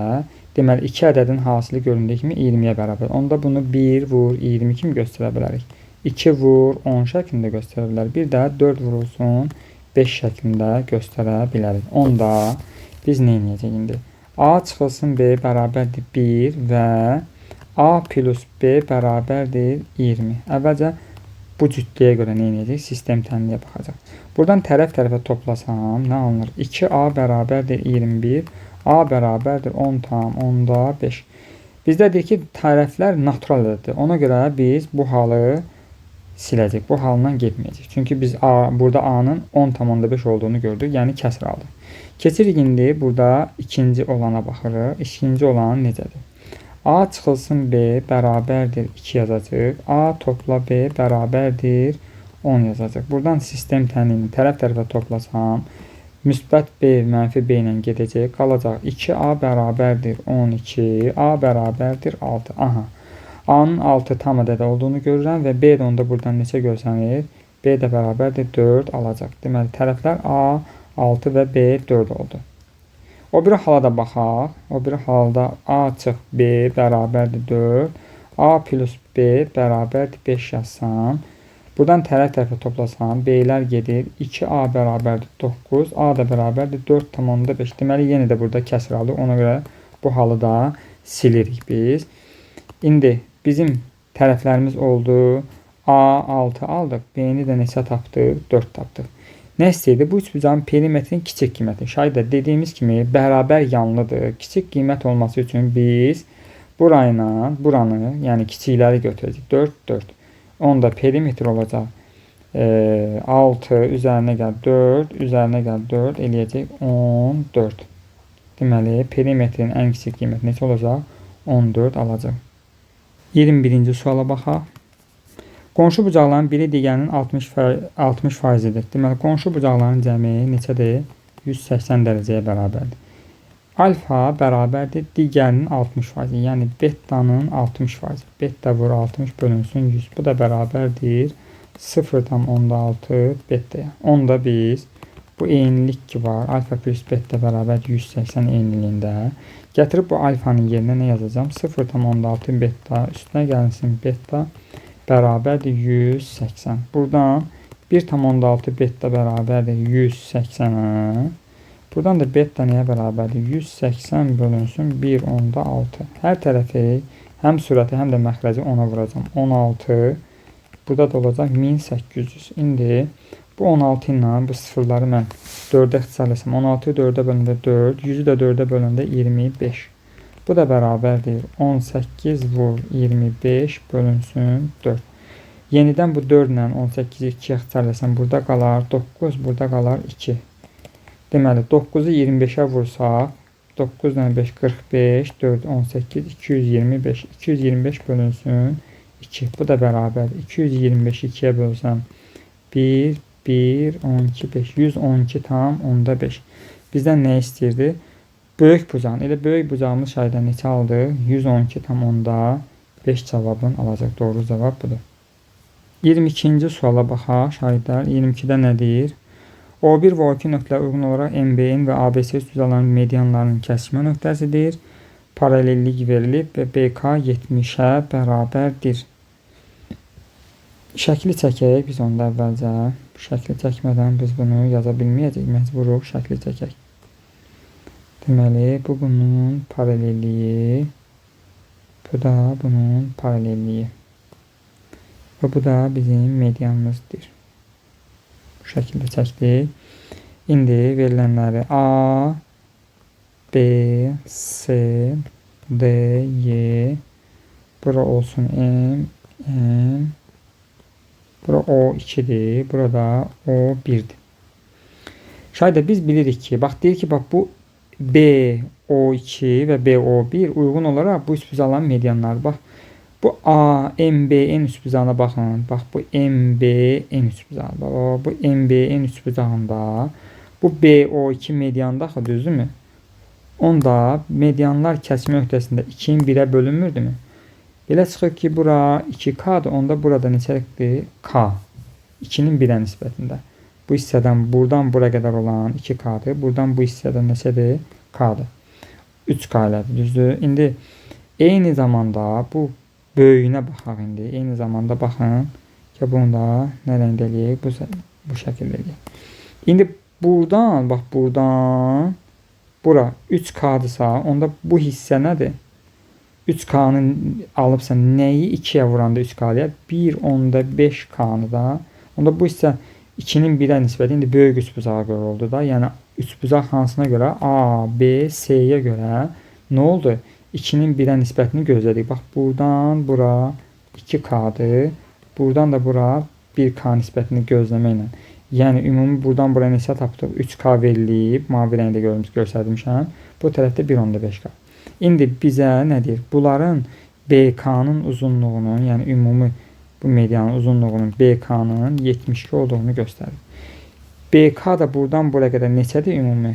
deməli 2 ədədin hasili göründüyü kimi 20-yə bərabər. Onda bunu 1 vur 20 kimi göstərə bilərik. 2 vur 10 şəklində göstərə bilərik. Bir də 4 vurulsun 5 şəklində göstərə bilərik. Onda biz nə edəcəyik indi? A çıxılsın B bərabərdir 1 və A plus B bərabərdir 20. Əvvəlcə bu cütlüyə görə nə edəcək? Sistem tənliyə baxacaq. Buradan tərəf-tərəfə toplasam nə alınır? 2A bərabərdir 21, A bərabərdir 10 tam 10'da 5. Bizdə deyir ki, tərəflər natural ədəddir. Ona görə biz bu halı siləcək. Bu halından getməyəcək. Çünki biz burada A'nın 10,5 olduğunu gördük. Yəni kəsr aldıq. Keçirik indi burada ikinci olana baxırıq. İkinci olan necədir? A çıxılsın B bərabərdir 2 yazacaq. A topla B bərabərdir 10 yazacaq. Buradan sistem tənliyini tərəf-tərəfə toplasam, müsbət B mənfi B ilə gedəcək. Qalacaq 2A bərabərdir 12, A bərabərdir 6. Aha. A'nın 6 tam ədəd olduğunu görürəm və B də onda buradan neçə görsənir? B də bərabərdir 4 alacaq. Deməli, tərəflər A 6 və B 4 oldu. O bir hala da baxaq. O bir halda A çıx B bərabərdir 4. A plus B bərabərdir 5 yazsam. Buradan tərəf-tərəfə toplasam, B'lər gedir. 2A bərabərdir 9, A da bərabərdir 4,5. Deməli, yenə də burada kəsr alır. Ona görə bu halı da silirik biz. İndi bizim tərəflərimiz oldu. A 6 aldıq. B'ni də neçə tapdıq? 4 tapdıq. Nə istəyirdi? Bu üçbucağın perimetrin kiçik qiyməti. Şayda dediyimiz kimi bərabər yanlıdır. Kiçik qiymət olması üçün biz burayla buranı, yəni kiçikləri götürəcək. 4, 4. Onda perimetr olacaq 6 üzərinə gəl 4, üzərinə gəl 4 eləyəcək 14. Deməli, perimetrin ən kiçik qiyməti neçə olacaq? 14 alacaq. 21-ci suala baxaq. Qonşu bucaqların biri digərinin 60%-dir. Deməli, qonşu bucaqların cəmi neçədir? 180 dərəcəyə bərabərdir. Alfa bərabərdir digərinin 60%. Yəni, betanın 60%. Beta vur 60 bölünsün 100. Bu da bərabərdir 0,6 betaya. Onda biz bu eynilik ki var. Alfa plus beta bərabər 180 eyniliyində. Gətirib bu alfanın yerinə nə yazacağım? 0,6 beta üstünə gəlsin beta bərabərdir 180. Buradan 1,6 beta bərabərdir 180-ə. Buradan da beta nəyə bərabərdir? 180 bölünsün 1,6. Hər tərəfi həm sürəti, həm də məxrəci 10-a vuracam. 16. Burada da olacaq 1800. İndi bu 16 ilə bu sıfırları mən 4-ə ixtisarlasam. 16-yı 4-ə bölündə 4. 100-ü də 4-ə bölündə 25. Bu da bərabərdir 18 vur 25 bölünsün 4. Yenidən bu 4 ilə 18-i 2-yə ixtisarlasam. Burada qalar 9, burada qalar 2. Deməli, 9-u 25-ə vursaq, 9 ilə 5, 45, 4, 18, 225. 225 bölünsün 2. Bu da bərabər. 225-i 2-yə bölsəm 1, 1, 12, 5. 112 tam onda 5. Bizdən nə istəyirdi? Böyük bucağın. Elə böyük bucağımız şayda neçə aldı? 112 tam onda 5 cavabını alacaq. Doğru cavab budur. 22-ci suala baxaq. Şahidlər 22-də nədir? O1 və O2 nöqtələri uyğun olaraq MBN və ABC üstüzalarının medianlarının kəsişmə nöqtəsidir. Paralellik verilib və BK 70-ə bərabərdir. Şəkli çəkək biz onda əvvəlcə. Şəkli çəkmədən biz bunu yaza bilməyəcək. Məcburuq şəkli çəkək. Deməli, bu bunun paralelliyi. Bu da bunun paralelliyi. Və bu da bizim medianımızdır. Bu şəkildə çəkdik. İndi verilənləri A, B, C, D, Y. Bura olsun M, N. Bura O2'dir. Burada O1'dir. Şayda biz bilirik ki, bax deyir ki, bax bu B, O2 və B, O1 uyğun olaraq bu üçbucağların medianları. Bax, bu A, MBN üçbucağına baxın. Bax, bu MBN üçbucağı. Bu MBN üçbucağında bu BO2 medianda axı, düzdürmü? Onda medianlar kəsmə nöqtəsində 2-nin 1-ə bölünmürdümü? Belə çıxır ki, bura 2K'dır. Onda burada neçəlikdir? K. 2-nin 1-ə nisbətində. Bu hissədən buradan bura qədər olan 2K'dır. Buradan bu hissədən neçədir? K'dır. 3K elədir, düzdür? İndi eyni zamanda bu böyüyünə baxaq indi. Eyni zamanda baxın ki, bunu da nə rəngdə eləyək? Bu şəkildə eləyək. İndi buradan, bax buradan bura 3K'dırsa, onda bu hissə nədir? 3K'nı alıbsa nəyi 2-yə vuranda 3K eləyər? 1,5K'nı da. Onda bu hissə 2-nin 1-ə nisbəti indi böyük üçbucağa görə oldu da. Yəni üçbucaq hansına görə? A, B, C-yə görə nə oldu? 2-nin 1-ə nisbətini gözlədik. Bax, buradan bura 2K'dır. Buradan da bura 1K nisbətini gözləməklə. Yəni, ümumi buradan bura neçə tapdıq? 3K verilib, mavi rəngdə göstərmişəm. Bu tərəfdə 1,5K. İndi bizə nədir? Bunların BK-nın uzunluğunun, yəni ümumi bu medianın uzunluğunun BK-nın 72 olduğunu göstərir. BK da buradan buraya qədər neçədir ümumi?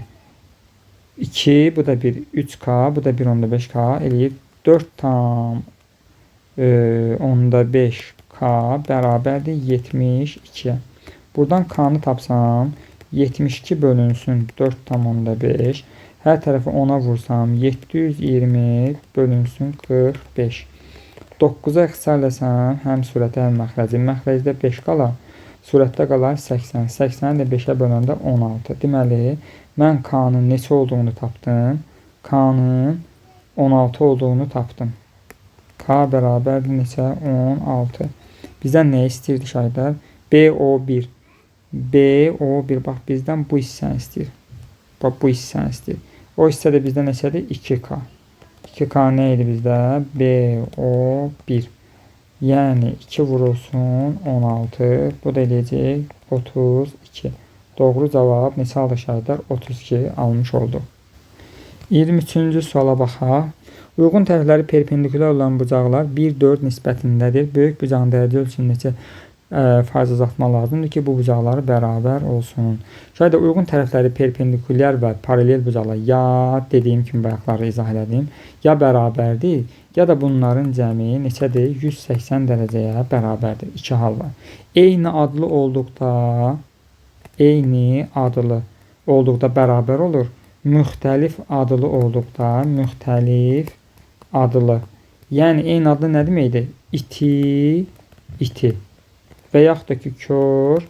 2, bu da 1, 3K, bu da 1,5K eləyir. 4,5K bərabərdir 72-yə. Buradan K-nı tapsam 72 bölünsün 4,5. Hər tərəfi 10-a vursam 720 bölünsün 45. 9-a ixtisarləsəm, həm surəti, həm məxrəci. Məxrəcdə 5 qalar, surətdə qalar 80. 80-i də 5-ə böləndə 16. Deməli, mən K-nın neçə olduğunu tapdım. K-nın 16 olduğunu tapdım. K bərabərdir neçə? 16. Bizdən nə istəyirdi şahidlər? BO1. BO1. Bax, bizdən bu hissəni istəyir. Bax, bu hissəni istəyir. O hissədə bizdə neçədir? 2K. 2K nə idi bizdə? BO1. Yəni 2 vurulsun 16. Bu da eləyəcək 32. Doğru cavab neçə aldı şahidlər? 32 almış oldu. 23-cü suala baxaq. Uyğun tərəfləri perpendikulyar olan bucaqlar 1-4 nisbətindədir. Böyük bucağın dərəcə ölçüsünü neçə faiz azaltma lazımdır ki, bu bucaqları bərabər olsun. Şayda uyğun tərəfləri perpendikulyar və paralel bucaqlar ya dediyim kimi bayaqları izah elədim, ya bərabərdir, ya da bunların cəmi neçədir? 180 dərəcəyə bərabərdir. İki hal var. Eyni adlı olduqda bərabər olur. Müxtəlif adlı olduqda müxtəlif adlı. Yəni eyni adlı nə deməkdir? İti. Və yaxud da ki, kör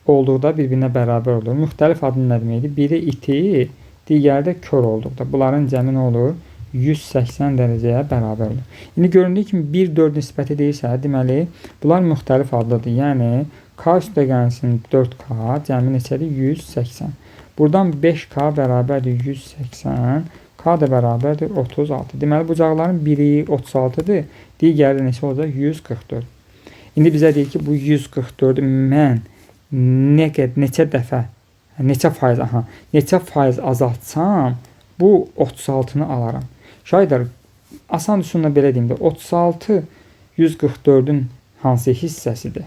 olduqda bir-birinə bərabər olur. Müxtəlif adlı nə deməkdir? Biri iti, digəri də kör olduqda. Bunların cəmi nə olur? 180 dərəcəyə bərabər olur. İndi göründüyü kimi 1-4 nisbəti deyirsə, deməli, bunlar müxtəlif adlıdır. Yəni, K üstəgəlsin 4K, cəmi neçədir? 180. Buradan 5K bərabərdir 180. K da bərabərdir 36. Deməli, bucaqların biri 36-dır, digəri neçə olacaq? 144. İndi bizə deyir ki, bu 144-ü mən neçə faiz azaltsam, bu 36-nı alaram. Şahidlər, asan üsulla belə deyim də, 36 144-ün hansı hissəsidir?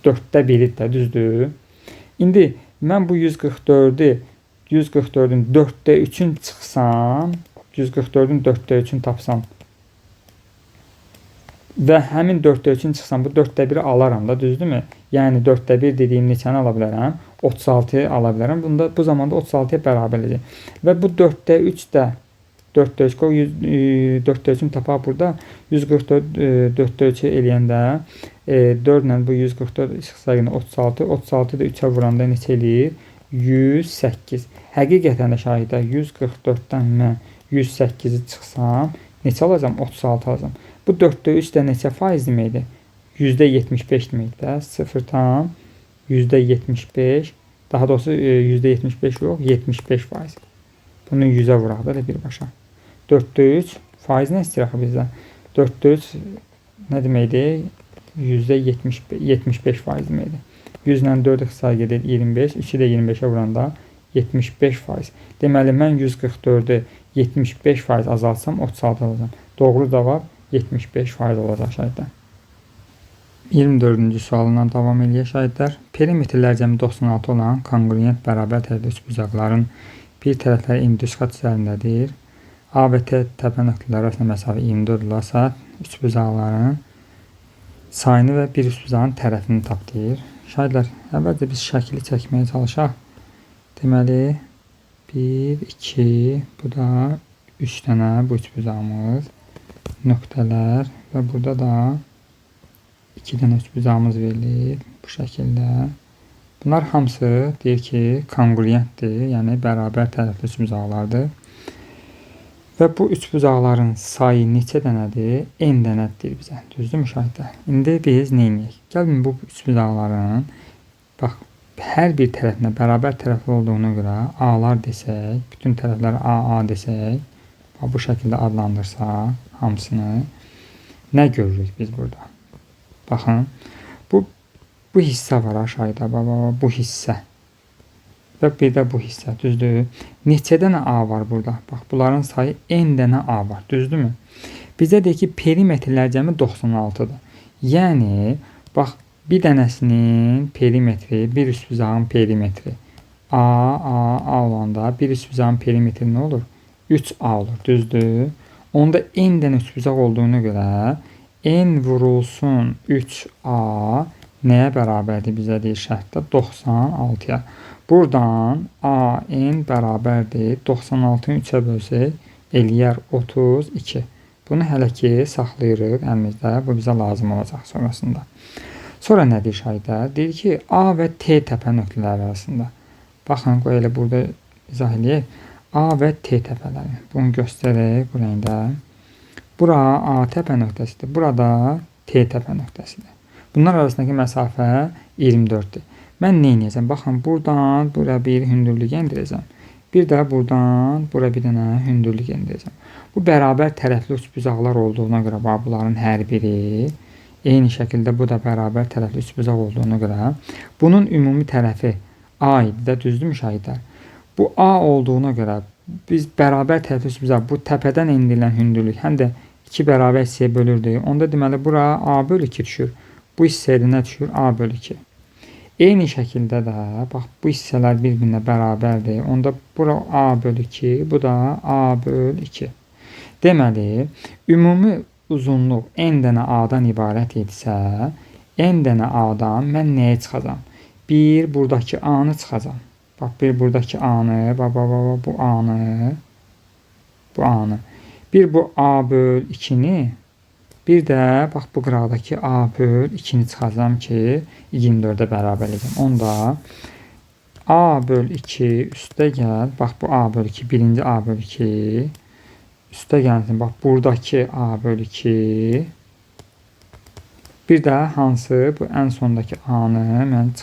4-də 1-dir də, düzdür? İndi mən bu 144-ün 4-də 3-ün çıxsam, 144-ün 4-də 3-ün tapsam və həmin 4-də 3-ün çıxsam, bu 4-də 1-i alaram da, düzdürmü? Yəni 4-də 1 dediyim neçəni ala bilərəm? 36-yı ala bilərəm. Bu zamanda 36-ya bərabər edəcək. Və bu 4-də 3 də 4-də 3 qoy, 4-də 3-ün tapaq burada. 144 4-də 3-ü eləyəndə 4 ilə bu 144 çıxsa yenə 36. 36 da 3-ə vuranda neçə eləyir? 108. Həqiqətən də şahidlər 144-dən mən 108-i çıxsam, neçə alacam? 36 alacam. Bu 4-də 3 də neçə faiz deməkdir? %75 deməkdir. 0,75. Daha doğrusu %75 yox, 75 faiz. Bunu 100-ə vuraq da birbaşa. 4-də 3 faiz nə istəyir axı bizdən? 4-də 3 nə deməkdir? %75 faiz deməkdir. 100 ilə 4 ixtisar gedir 25. 2 də 25-ə vuranda 75 faiz. Deməli, mən 144-ü 75 faiz azaltsam 36 alacam. Doğru cavab 75 faiz olacaq şahidlər. 24-cü sualından davam edir şahidlər. Perimetrlər cəmi 96 olan kongruent bərabər tərəfli üçbucaqların bir tərəfləri 24 xətt üzərindədir. A və T təpə nöqtələri arasında məsafə 24 olarsa, üçbucaqların sayını və bir üçbucağın tərəfini tapdıyır. Şahidlər, əvvəlcə biz şəkili çəkməyə çalışaq. Deməli, 1, 2, bu da 3 dənə bu üçbucağımız, nöqtələr və burada da 2 dənə üçbucağımız verilir bu şəkildə. Bunlar hamısı deyir ki, kongruentdir, yəni bərabər tərəfli üçbucaqlardır. Və bu üçbucaqların sayı neçə dənədir? N dənədir bizə. Düzdür müşahidlər? İndi biz nə edək? Gəlin bu üçbucaqların bax, hər bir tərəfinə bərabər tərəfli olduğuna görə A-lar desək, bütün tərəfləri AA desək, bu şəkildə adlandırsaq hamısını, nə görürük biz burada? Baxın, bu hissə var aşağıda, bu hissə və bir də bu hissə, düzdür? Neçə dənə A var burada? Bax, bunların sayı N dənə A var, düzdürmü? Bizə deyir ki, perimetrlər cəmi 96-dır. Yəni, bax, bir dənəsinin perimetri, bir üçbucağın perimetri A olanda bir üçbucağın perimetri nə olur? 3A olur, düzdür? Onda N dənə üçbucaq olduğuna görə N vurulsun 3A nəyə bərabərdir bizə deyir şərtdə? 96-ya. Buradan AN bərabərdir. 96-nı 3-ə bölsək eləyər 32. Bunu hələ ki saxlayırıq əlimizdə. Bu bizə lazım olacaq sonrasında. Sonra nə deyir şahidlər? Deyir ki, A və T təpə nöqtələri arasında. Baxın, qoy elə burada izah eləyək. A və T təpələri. Bunu göstərək bu rəngdə. Bura A təpə nöqtəsidir. Burada T təpə nöqtəsidir. Bunlar arasındakı məsafə 24-dür. Mən nə edəcəm? Baxın, buradan bura bir hündürlük endirəcəm. Bir də buradan bura bir dənə hündürlük endirəcəm. Bu bərabər tərəfli üçbucaqlar olduğuna görə bunların hər biri eyni şəkildə bu da bərabər tərəfli üçbucaq olduğuna görə bunun ümumi tərəfi A idi də, düzdür müşahidlər? Bu A olduğuna görə biz bərabər tərəfli üçbucaq bu təpədən endirilən hündürlük həm də 2 bərabər hissəyə bölürdük. Onda deməli bura A bölü 2 düşür. Bu hissəyə nə düşür? A bölü 2. Eyni şəkildə də bax bu hissələr bir-birinə bərabərdir. Onda bura A bölü 2, bu da A bölü 2. Deməli, ümumi uzunluq n dənə A-dan ibarət etsə, n dənə A-dan mən nəyə çıxacam? Bir, buradakı A-nı çıxacam. Bax, bir buradakı A-nı, bu A-nı, bu A-nı. Bir bu A bölü 2-ni, bir də bax bu qıraqdakı A bölü 2-ni çıxacam ki, 24-ə bərabər edəcəm. Onda A bölü 2 üstə gəl, bax bu A bölü 2, birinci A bölü 2, üstə gəlsin, bax buradakı A bölü 2, bir də hansı bu ən sondakı A-nı mən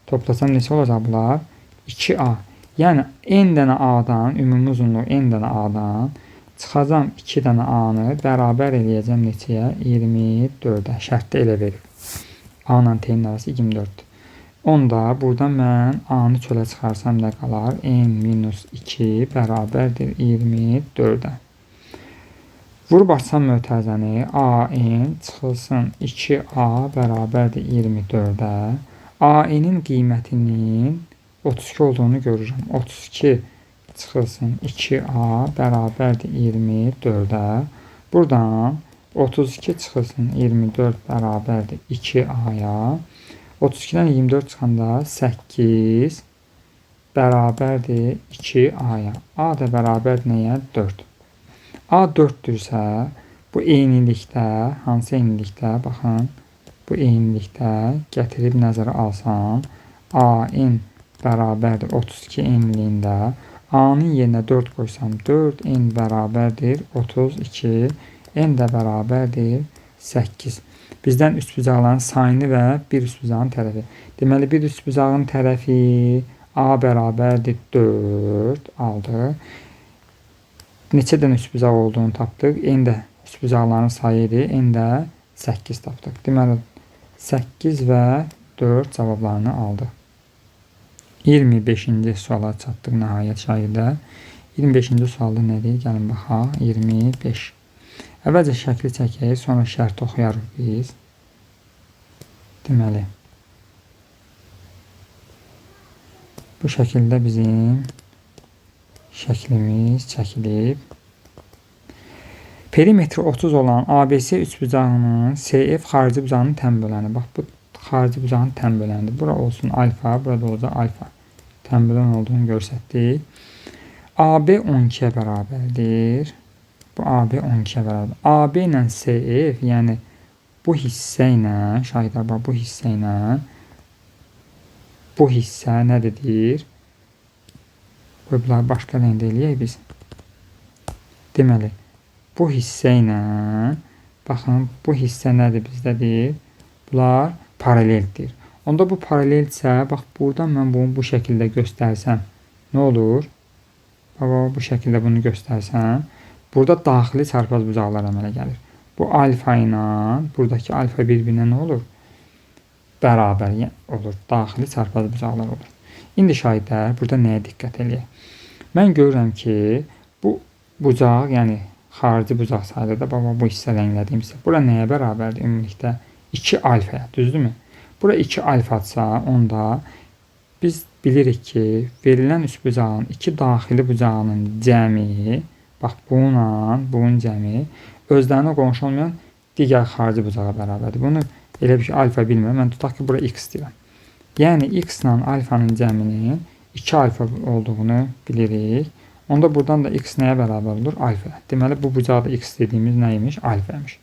toplasam neçə olacaq bunlar? 2A. Yəni n dənə A-dan, ümumi uzunluq n dənə A-dan çıxacam 2 dənə A-nı bərabər eləyəcəm neçəyə? 24-ə. Şərtdə elə verir. A ilə T-nin arası 24-dür. Onda buradan mən A-nı çölə çıxarsam nə qalar? n-2 bərabərdir 24-ə. Vurub açsam mötərizəni AN çıxılsın 2A bərabərdir 24-ə. AN-in qiymətinin 32 olduğunu görürəm. 32 çıxılsın 2A bərabərdir 24-ə. Buradan 32 çıxılsın 24 bərabərdir 2A-ya. 32-dən 24 çıxanda 8 bərabərdir 2A-ya. A da bərabər nəyə? 4. A 4-dürsə, bu eynilikdə, hansı eynilikdə? Baxın, bu eynilikdə gətirib nəzərə alsam, AN bərabərdir 32 eyniliyində. A-nın yerinə 4 qoysam, 4n bərabərdir 32, n də bərabərdir 8. Bizdən üçbucaqların sayını və bir üçbucağın tərəfi. Deməli, bir üçbucağın tərəfi A bərabərdir 4 aldı. Neçə dənə üçbucaq olduğunu tapdıq. N də üçbucaqların sayıdır. N də 8 tapdıq. Deməli, 8 və 4 cavablarını aldıq. 25-ci suala çatdıq nəhayət şagirdlər. 25-ci sualda nədir? Gəlin baxaq. 25. Əvvəlcə şəkli çəkək, sonra şərti oxuyarıq biz. Deməli, bu şəkildə bizim şəklimiz çəkilib. Perimetri 30 olan ABC üçbucağının CF xarici bucağının tən böləni. Bax, bu xarici bucağın tən bölənidir. Bura olsun alfa, burada olacaq alfa. Tən bölən olduğunu göstərdik. AB 12-yə bərabərdir. Bu AB 12-yə bərabərdir. AB ilə CF, yəni bu hissə ilə, şahidlər bax, bu hissə ilə bu hissə nədir? Bunları başqa rəngdə eləyək biz. Deməli, bu hissə ilə, baxın, bu hissə nədir bizdədir? Bunlar paraleldir. Onda bu paralelsə, bax, buradan mən bunu bu şəkildə göstərsəm, nə olur? Bax, bu şəkildə bunu göstərsəm, burada daxili çarpaz bucaqlar əmələ gəlir. Bu alfa ilə, buradakı alfa bir-birinə nə olur? Bərabər olur. Daxili çarpaz bucaqlar olur. İndi şahidlər, burada nəyə diqqət eləyək? Mən görürəm ki, bu bucaq, yəni xarici bucaq sayılır da, bax, bu hissə rənglədiyim hissə. Bura nəyə bərabərdir ümumilikdə? 2 alfaya, düzdürmü? Bura 2 alfatsa, onda biz bilirik ki, verilən üçbucağın 2 daxili bucağının cəmi, bax, bunun cəmi özlərinə qonşu olmayan digər xarici bucağa bərabərdir. Bunu elə bir ki, alfa bilmirəm. Mən tutaq ki, bura x deyirəm. Yəni, x ilə alfanın cəminin 2 alfa olduğunu bilirik. Onda buradan da x nəyə bərabər olur? Alfa. Deməli bu bucaqda x dediyimiz nə imiş? Alfa imiş.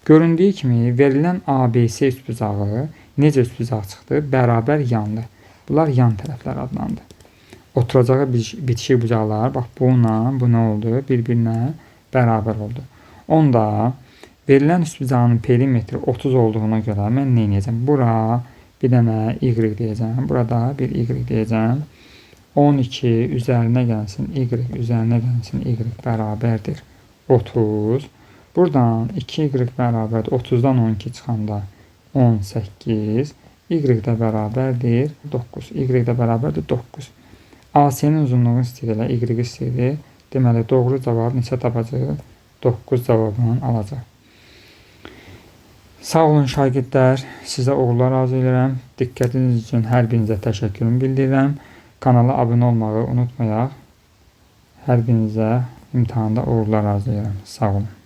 Göründüyü kimi verilən ABC üçbucağı necə üçbucaq çıxdı? Bərabər yanlı. Bunlar yan tərəflər adlandı. Oturacağı bitişik bucaqlar, bax bununla bu nə oldu? Bir-birinə bərabər oldu. Onda verilən üçbucağının perimetri 30 olduğuna görə mən nə edəcəm? Bura bir dənə y deyəcəm. Burada bir y deyəcəm. 12 üzərinə gəlsin y, üzərinə gəlsin y bərabərdir 30. Buradan 2y bərabərdir 30-dan 12 çıxanda 18. Y də bərabərdir 9. Y də bərabərdir 9. AC-nin uzunluğunu istəyirlər, y istəyir. Deməli, doğru cavab neçə tapacaq? 9 cavabını alacaq. Sağ olun şagirdlər, sizə uğurlar arzu edirəm. Diqqətiniz üçün hər birinizə təşəkkürümü bildirirəm. Kanala abunə olmağı unutmayaq. Hər birinizə imtahanda uğurlar arzu edirəm. Sağ olun.